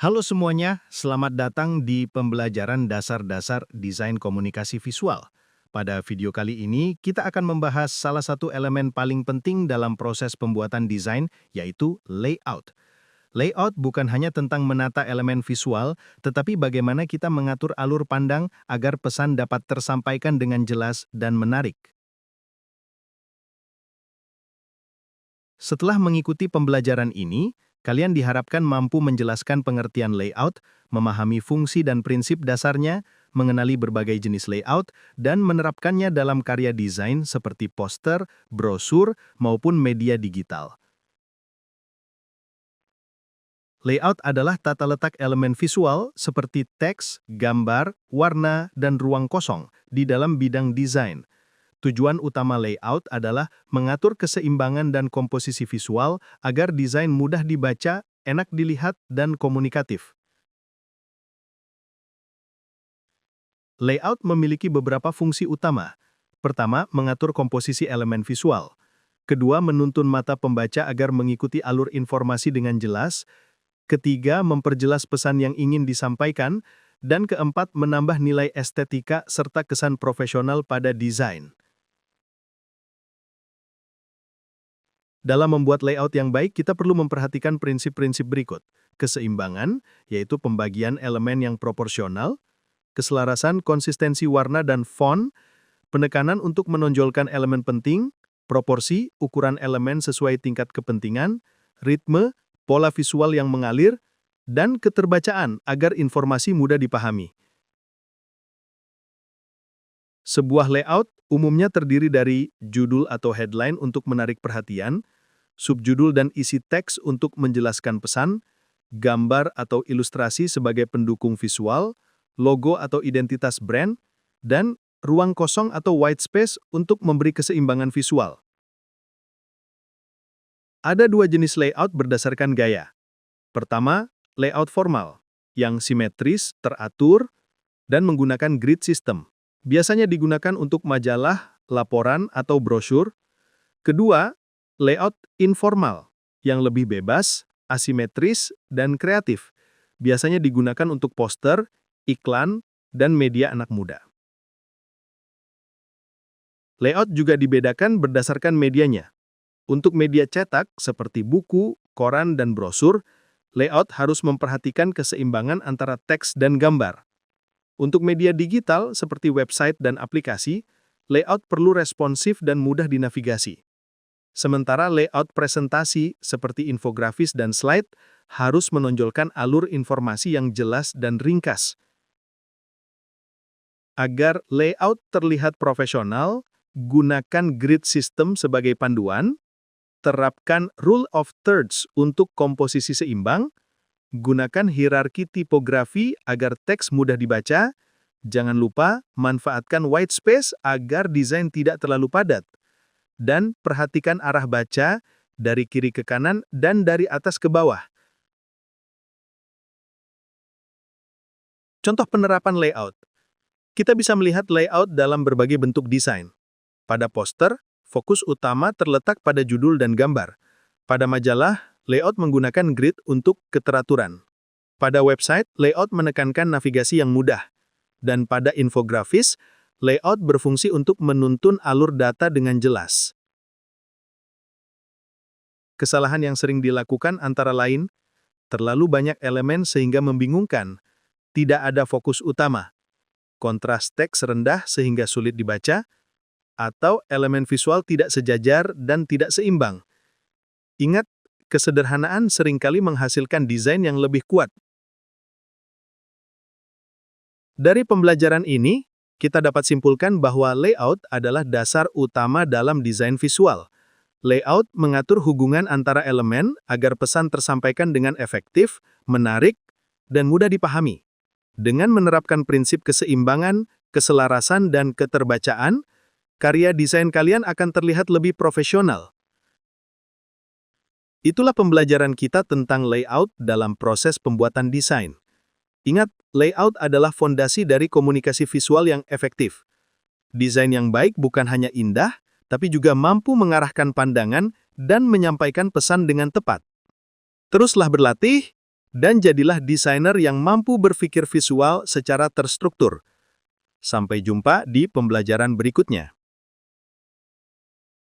Halo semuanya, selamat datang di pembelajaran dasar-dasar desain komunikasi visual. Pada video kali ini, kita akan membahas salah satu elemen paling penting dalam proses pembuatan desain, yaitu layout. Layout bukan hanya tentang menata elemen visual, tetapi bagaimana kita mengatur alur pandang agar pesan dapat tersampaikan dengan jelas dan menarik. Setelah mengikuti pembelajaran ini, kalian diharapkan mampu menjelaskan pengertian layout, memahami fungsi dan prinsip dasarnya, mengenali berbagai jenis layout, dan menerapkannya dalam karya desain seperti poster, brosur, maupun media digital. Layout adalah tata letak elemen visual seperti teks, gambar, warna, dan ruang kosong di dalam bidang desain. Tujuan utama layout adalah mengatur keseimbangan dan komposisi visual agar desain mudah dibaca, enak dilihat, dan komunikatif. Layout memiliki beberapa fungsi utama. Pertama, mengatur komposisi elemen visual. Kedua, menuntun mata pembaca agar mengikuti alur informasi dengan jelas. Ketiga, memperjelas pesan yang ingin disampaikan. Dan keempat, menambah nilai estetika serta kesan profesional pada desain. Dalam membuat layout yang baik, kita perlu memperhatikan prinsip-prinsip berikut. Keseimbangan, yaitu pembagian elemen yang proporsional, keselarasan konsistensi warna dan font, penekanan untuk menonjolkan elemen penting, proporsi, ukuran elemen sesuai tingkat kepentingan, ritme, pola visual yang mengalir, dan keterbacaan agar informasi mudah dipahami. Sebuah layout umumnya terdiri dari judul atau headline untuk menarik perhatian, subjudul dan isi teks untuk menjelaskan pesan, gambar atau ilustrasi sebagai pendukung visual, logo atau identitas brand, dan ruang kosong atau white space untuk memberi keseimbangan visual. Ada dua jenis layout berdasarkan gaya. Pertama, layout formal, yang simetris, teratur, dan menggunakan grid system. Biasanya digunakan untuk majalah, laporan, atau brosur. Kedua, layout informal, yang lebih bebas, asimetris, dan kreatif. Biasanya digunakan untuk poster, iklan, dan media anak muda. Layout juga dibedakan berdasarkan medianya. Untuk media cetak seperti buku, koran, dan brosur, layout harus memperhatikan keseimbangan antara teks dan gambar. Untuk media digital seperti website dan aplikasi, layout perlu responsif dan mudah dinavigasi. Sementara layout presentasi seperti infografis dan slide harus menonjolkan alur informasi yang jelas dan ringkas. Agar layout terlihat profesional, gunakan grid system sebagai panduan, terapkan rule of thirds untuk komposisi seimbang, gunakan hierarki tipografi agar teks mudah dibaca. Jangan lupa manfaatkan white space agar desain tidak terlalu padat. Dan perhatikan arah baca dari kiri ke kanan dan dari atas ke bawah. Contoh penerapan layout. Kita bisa melihat layout dalam berbagai bentuk desain. Pada poster, fokus utama terletak pada judul dan gambar. Pada majalah, layout menggunakan grid untuk keteraturan. Pada website, layout menekankan navigasi yang mudah. Dan pada infografis, layout berfungsi untuk menuntun alur data dengan jelas. Kesalahan yang sering dilakukan antara lain, terlalu banyak elemen sehingga membingungkan, tidak ada fokus utama, kontras teks rendah sehingga sulit dibaca, atau elemen visual tidak sejajar dan tidak seimbang. Ingat, kesederhanaan seringkali menghasilkan desain yang lebih kuat. Dari pembelajaran ini, kita dapat simpulkan bahwa layout adalah dasar utama dalam desain visual. Layout mengatur hubungan antara elemen agar pesan tersampaikan dengan efektif, menarik, dan mudah dipahami. Dengan menerapkan prinsip keseimbangan, keselarasan, dan keterbacaan, karya desain kalian akan terlihat lebih profesional. Itulah pembelajaran kita tentang layout dalam proses pembuatan desain. Ingat, layout adalah fondasi dari komunikasi visual yang efektif. Desain yang baik bukan hanya indah, tapi juga mampu mengarahkan pandangan dan menyampaikan pesan dengan tepat. Teruslah berlatih, dan jadilah desainer yang mampu berpikir visual secara terstruktur. Sampai jumpa di pembelajaran berikutnya.